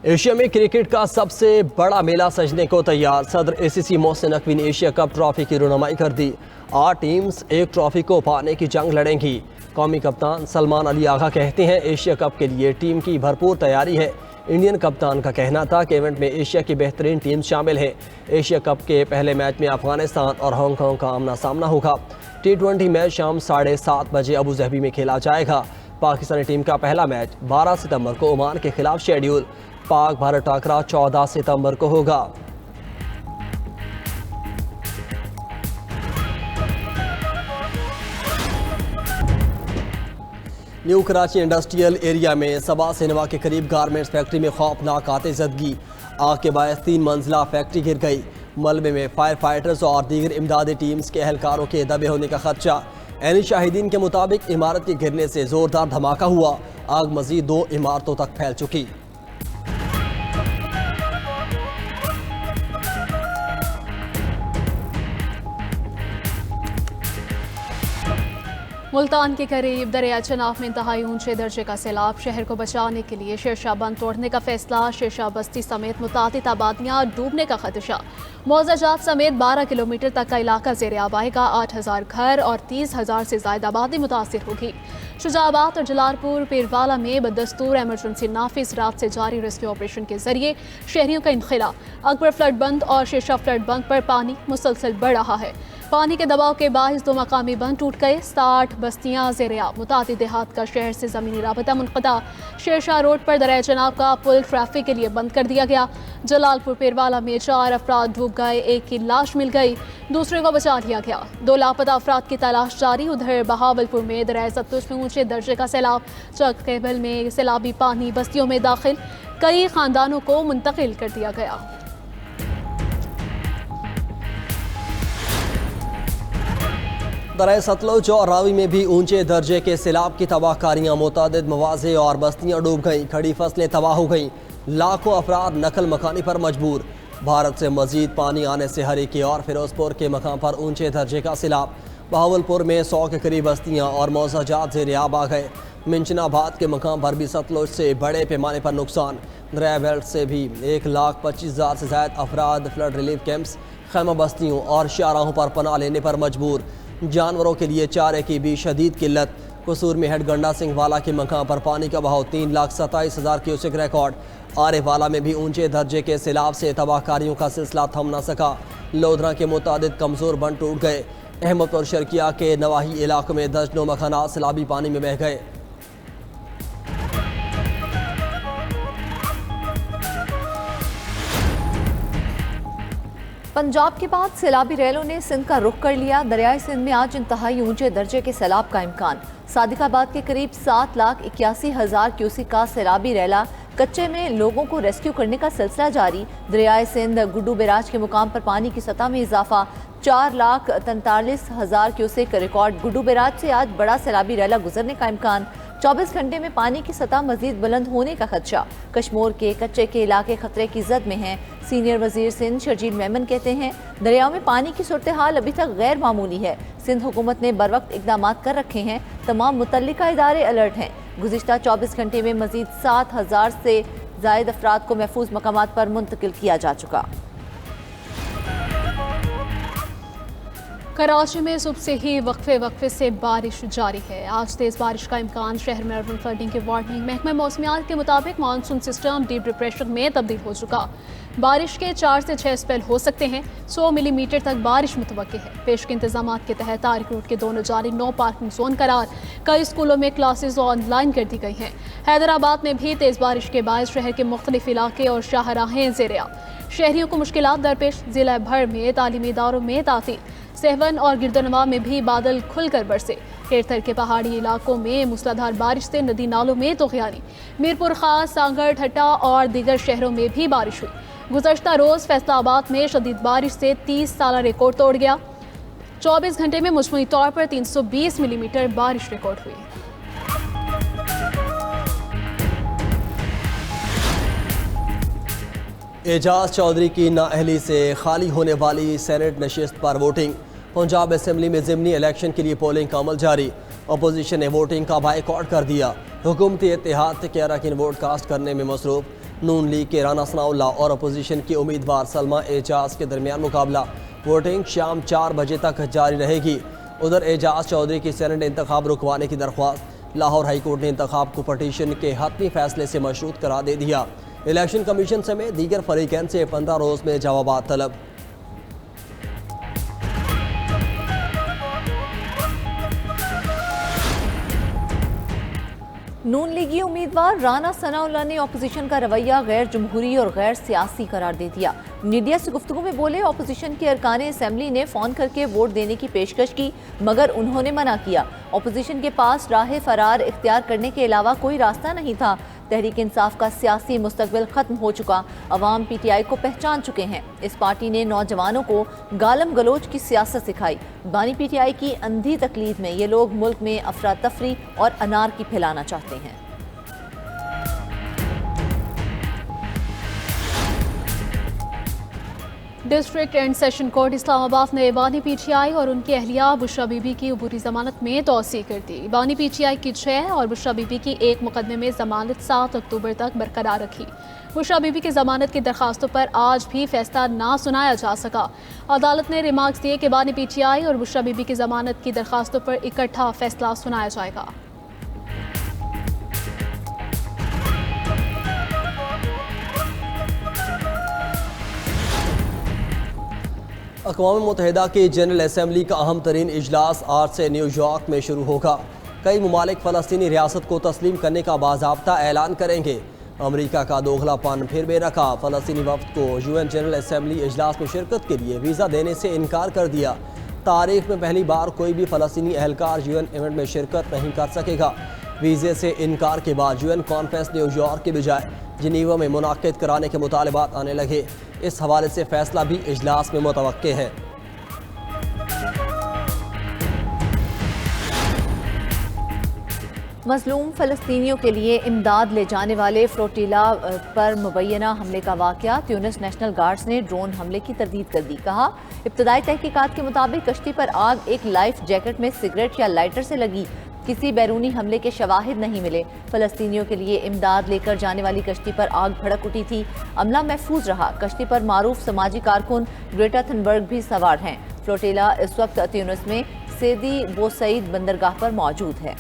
Asia में cricket का सबसे बड़ा मेला सजने को तैयार। सदर एसीसी मोहसिन नकवी ने एशिया कप ट्रॉफी की रुनमाई कर दी। 8 टीम्स एक ट्रॉफी को पाने की जंग लड़ेंगी। कौमी कप्तान सलमान अली आगा कहते हैं एशिया कप के लिए टीम की भरपूर तैयारी है। इंडियन कप्तान का कहना था कि इवेंट में एशिया की बेहतरीन टीम शामिल है। एशिया कप के पहले मैच में अफगानिस्तान और हांगकांग का आमना सामना होगा। T20 मैच शाम 7:30 बजे अबू धाबी में खेला जाएगा। पाकिस्तानी टीम का पहला मैच 12 सितंबर को ओमान के खिलाफ शेड्यूल। पाक भारत टाकरा 14 सितंबर को होगा। न्यू कराची इंडस्ट्रियल एरिया में सबा सिनेमा के करीब गारमेंट्स फैक्ट्री में खौफनाक आतिशबाजी। आग के बायस 3 मंजिला फैक्ट्री गिर गई। मलबे में फायर फाइटर्स और दीगर इमदादी टीम्स के एहलकारों के दबे होने का खदशा। ऐनी शाहिदीन के मुताबिक इमारत के गिरने से जोरदार धमाका हुआ। आग मजीद 2 इमारतों तक फैल चुकी। मुल्तान के करीब दरिया चनाब में इंतहाई ऊंचे दर्जे का सैलाब। शहर को बचाने के लिए शेरशाह बंद तोड़ने का फैसला। शेरशाह बस्ती समेत मुतादिद आबादियां डूबने का खदशा। मौजाजात समेत 12 किलोमीटर तक का इलाका ज़ेर आब आएगा। 8000 घर और 30,000 से ज्यादा आबादी मुतासिर होगी। शुजाबाद और जलालपुर पीरवाला में बदस्तूर एमरजेंसी नाफिज रात से जारी रेस्क्यू ऑपरेशन के जरिए शहरियों का इनखिला। अकबर फ्लड बंद और शेरशाह फ्लड बंद पर पानी मुसलसल बढ़ रहा है। पानी के दबाव के बायस 2 मकामी बंद टूट गए। 60 बस्तियां ज़ेर-ए-आब। मुतादिद देहात का शहर से ज़मीनी राबता मुनक़ता। शेरशाह रोड पर दरिया चनाब का पुल ट्रैफिक के लिए बंद कर दिया गया। जलालपुर पीरवाला में 4 अफराद डूब गए। एक की लाश मिल गई, दूसरे को बचा लिया गया। 2 लापता अफराद की तलाश जारी। उधर बहावलपुर में दरिया सतलुज में ऊंचे दर्जे का सैलाब। चक केबल में सैलाबी पानी बस्तियों में दाखिल। कई खानदानों को मुंतकिल कर दिया गया। दरिया सतलुज और रावी में भी ऊंचे दर्जे के सैलाब की तबाहकारियाँ। मुतादिद मवाज़े और बस्तियाँ डूब गईं। खड़ी फसलें तबाह हो गईं। लाखों अफराद नकल मकानी पर मजबूर। भारत से मजीद पानी आने से हरीके और फिरोजपुर के मकाम पर ऊंचे दर्जे का सैलाब। बहावलपुर में 100 के करीब बस्तियाँ और मौजाजात ज़ेर-ए-आब आ गए। मिंचनाबाद के मकाम पर भी सतलुज से बड़े पैमाने पर नुकसान। दरिया बेल्ट से भी 1,25,000 से ज़ायद अफराद फ्लड रिलीफ कैंप्स, खैमा बस्तियों और शाहराहों पर पनाह लेने पर मजबूर। जानवरों के लिए चारे की भी शदीद किल्लत। कसूर में हेड गंडा सिंह वाला के मकाम पर पानी का बहाव 3,27,000 क्यूसेक रिकॉर्ड। आरे वाला में भी ऊंचे दर्जे के सैलाब से तबाहकारियों का सिलसिला थम न सका। लोधरा के मुतादिद कमज़ोर बंद टूट गए। अहमदपुर शर्किया के नवाही इलाकों में दर्जनों मकानात सैलाबी पानी में बह गए। पंजाब के बाद सैलाबी रैलों ने सिंध का रुख कर लिया। दरियाई सिंध में आज इंतहाई ऊंचे दर्जे के सैलाब का इम्कान। सादिकाबाद के करीब 7,81,000 क्यूसेक का सैलाबी रैला। कच्चे में लोगों को रेस्क्यू करने का सिलसिला जारी। दरियाई सिंध गुड्डू बैराज के मुकाम पर पानी की सतह में इजाफा। 4,43,000 क्यूसेक रिकॉर्ड। गुड्डू बैराज से आज बड़ा सैलाबी रैला गुजरने का इम्कान। 24 घंटे में पानी की सतह मजीद बुलंद होने का खदशा। कश्मीर के कच्चे के इलाके खतरे की जद में हैं। सीनियर वजीर सिंध शर्जील मेमन कहते हैं दरियाओं में पानी की सूरत हाल अभी तक गैर मामूली है। सिंध हुकूमत ने बर वक्त इकदाम कर रखे हैं। तमाम मुतल्लिका इदारे अलर्ट हैं। गुज़िश्ता 24 घंटे में मजीद 7,000 से ज़ायद अफराद को महफूज मकामात पर मुंतकिल किया जा चुका। कराची में सुबह से ही वक्फे से बारिश जारी है। आज तेज बारिश का इम्कान। शहर में अर्बन फ्लडिंग की वार्निंग। महकमा मौसमियात के मुताबिक मानसून सिस्टम डीप डिप्रेशन में तब्दील हो चुका। बारिश के 4 से 6 स्पेल हो सकते हैं। 100 मिलीमीटर तक बारिश मुतवक्की है। पेश के इंतजाम के तहत तारिक रोड के दोनों जानिब नो पार्किंग जोन करार। कई स्कूलों में क्लासेज ऑनलाइन कर दी गई हैं। हैदराबाद में भी तेज बारिश के बायस शहर के मुख्तलिफ इलाके और शाहराहें ज़ेर-ए-आब। शहरियों को मुश्किलात दरपेश। जिला भर में तालीमी इदारों में तातील। सहवन और गिरदनवा में भी बादल खुलकर बरसे। केरथर के पहाड़ी इलाकों में मूसलाधार बारिश से नदी नालों में तोग़यानी। मीरपुर खास, सांगड़, ठट्टा और दीगर शहरों में भी बारिश हुई। गुज़श्ता रोज़ फैसलाबाद में शदीद बारिश से 30 साला रिकॉर्ड तोड़ गया। 24 घंटे में मजमूई तौर पर 320 मिलीमीटर बारिश रिकॉर्ड हुई। एजाज चौधरी की नाअहली से खाली होने वाली सेनेट नशिस्त पर वोटिंग। पंजाब असेंबली में ज़िमनी इलेक्शन के लिए पोलिंग का अमल जारी। अपोजिशन ने वोटिंग का बाइकआउट कर दिया। हुकूमती इत्तेहाद के अरकान वोट कास्ट करने में मसरूफ। नून लीग के राना सनाउल्लाह और अपोजिशन की उम्मीदवार सलमा एजाज के दरमियान मुकाबला। वोटिंग शाम 4 बजे तक जारी रहेगी। उधर एजाज चौधरी की सेनेट इंतखाब रुकवाने की दरख्वास्त। लाहौर हाई कोर्ट ने इंतखाब को पटिशन के हतमी फैसले से मशरूत करार दे दिया। इलेक्शन कमीशन समेत दीगर फरीकैन से 15 रोज में जवाब तलब। नून लीगी उम्मीदवार राना सनाउल्लाह ने अपोजिशन का रवैया गैर जमहूरी और गैर सियासी करार दे दिया। मीडिया से गुफ्तगू में बोले, अपोजिशन के अरकान असेंबली ने फ़ोन करके वोट देने की पेशकश की मगर उन्होंने मना किया। अपोजिशन के पास राह फरार इख्तियार करने के अलावा कोई रास्ता नहीं था। तहरीक इंसाफ का सियासी मुस्तकबिल ख़त्म हो चुका। अवाम PTI को पहचान चुके हैं। इस पार्टी ने नौजवानों को गालम गलोच की सियासत सिखाई। बानी PTI की अंधी तकलीद में ये लोग मुल्क में अफरा तफरी और अनारकी फैलाना चाहते हैं। District and session court Islamabad ने बानी PTI और उनकी अहलिया बुशरा बीबी की अबूरी जमानत में तौसी कर दी। बानी PTI की 6 और बुशरा बीबी की 1 मुकदमे में जमानत 7 अक्टूबर तक बरकरार रखी। बुशरा बीबी की जमानत की दरखास्तों पर आज भी फैसला ना सुनाया जा सका। अदालत ने रिमार्क्स दिए कि बानी PTI और बुशरा बीबी की जमानत की दरखास्तों पर इकट्ठा फैसला सुनाया जाएगा। अक़वाम मुत्तहिदा की जनरल असम्बली का अहम तरीन इजलास आज से न्यूयॉर्क में शुरू होगा। कई ममालिक फ़लस्तीनी रियासत को तस्लीम करने का बाज़ाब्ता ऐलान करेंगे। अमरीका का दोगलापन फिर बेनकाब। फ़लस्तीनी वफ़द को UN जनरल असम्बली इजलास में शिरकत के लिए वीज़ा देने से इनकार कर दिया। तारीख में पहली बार कोई भी फ़लस्तीनी एहलकार UN इवेंट में शिरकत नहीं कर सकेगा। वीज़े से इनकार के बाद UN कॉन्फ्रेंस न्यूयॉर्क के बजाय जिनीवा में मुनाकिद कराने के मुतालबात आने लगे। इस हवाले से फैसला भी इजलास में मुतवक्के है। मज़लूम फ़लस्तीनियों के लिए इमदाद ले जाने वाले फ्लोटिला पर मुबैना हमले का वाक़या। ट्यूनिस नेशनल गार्ड्स ने ड्रोन हमले की तरदीद कर दी। कहा, इब्तदाई तहकीकात के मुताबिक कश्ती पर आग एक लाइफ जैकेट में सिगरेट या लाइटर से लगी। किसी बैरूनी हमले के शवाहिद नहीं मिले। फ़लस्तीनियों के लिए इमदाद लेकर जाने वाली कश्ती पर आग भड़क उठी थी। अमला महफूज रहा। कश्ती पर मारूफ समाजी कारकुन ग्रेटा थनबर्ग भी सवार हैं। फ्लोटिला इस वक्त ट्यूनिस में सेदी बोसईद बंदरगाह पर मौजूद है।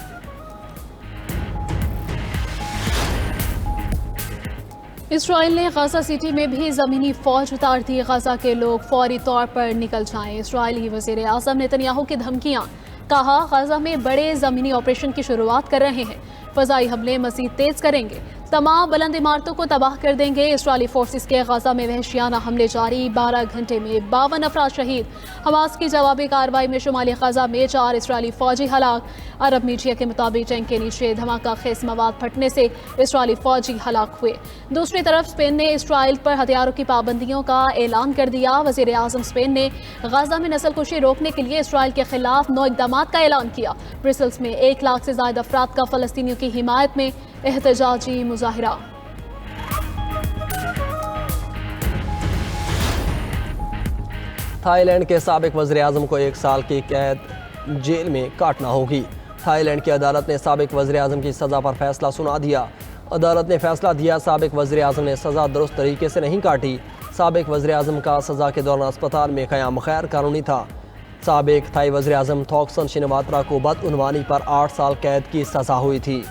इसराइल ने गजा सिटी में भी ज़मीनी फ़ौज उतार दी। गजा के लोग फौरी तौर पर निकल जाएं। इसराइली वज़ीर आज़म नेतन्याहू की धमकियाँ। कहा, गजा में बड़े ज़मीनी ऑपरेशन की शुरुआत कर रहे हैं। फ़ज़ाई हमले मज़ीद तेज़ करेंगे। तमाम बुलंद इमारतों को तबाह कर देंगे। इसराइली फोर्सेस के गजा में वहशियाना हमले जारी। 12 घंटे में 52 अफराद शहीद। हमास की जवाबी कार्रवाई में शुमाली गजा में 4 इसराइली फौजी हलाक। अरब मीडिया के मुताबिक टैंक के नीचे धमाका खेज मवाद फटने से इसराइली फौजी हलाक हुए। दूसरी तरफ स्पेन ने इसराइल पर हथियारों की पाबंदियों का ऐलान कर दिया। वज़ीर आज़म स्पेन ने गजा में नस्लकुशी रोकने के लिए इसराइल के खिलाफ 9 इक़दामात का ऐलान किया। ब्रसेल्स में 1 लाख से ज़ायद अफराद का फ़लस्तीनियों की हिमायत में एहतजाजी मुजाहिरा। थाईलैंड के साबिक वज़ीर आज़म को 1 साल की कैद जेल में काटना होगी। थाईलैंड की अदालत ने साबिक वज़ीर आज़म की सज़ा पर फैसला सुना दिया। अदालत ने फैसला दिया, साबिक वज़ीर आज़म ने सज़ा दुरुस्त तरीके से नहीं काटी। साबिक वज़ीर आज़म का सज़ा के दौरान अस्पताल में क़याम गैर कानूनी था। साबिक थाई वज़ीर आज़म थॉकसन शिनवात्रा को बदउनवानी पर 8 साल कैद की सज़ा हुई थी।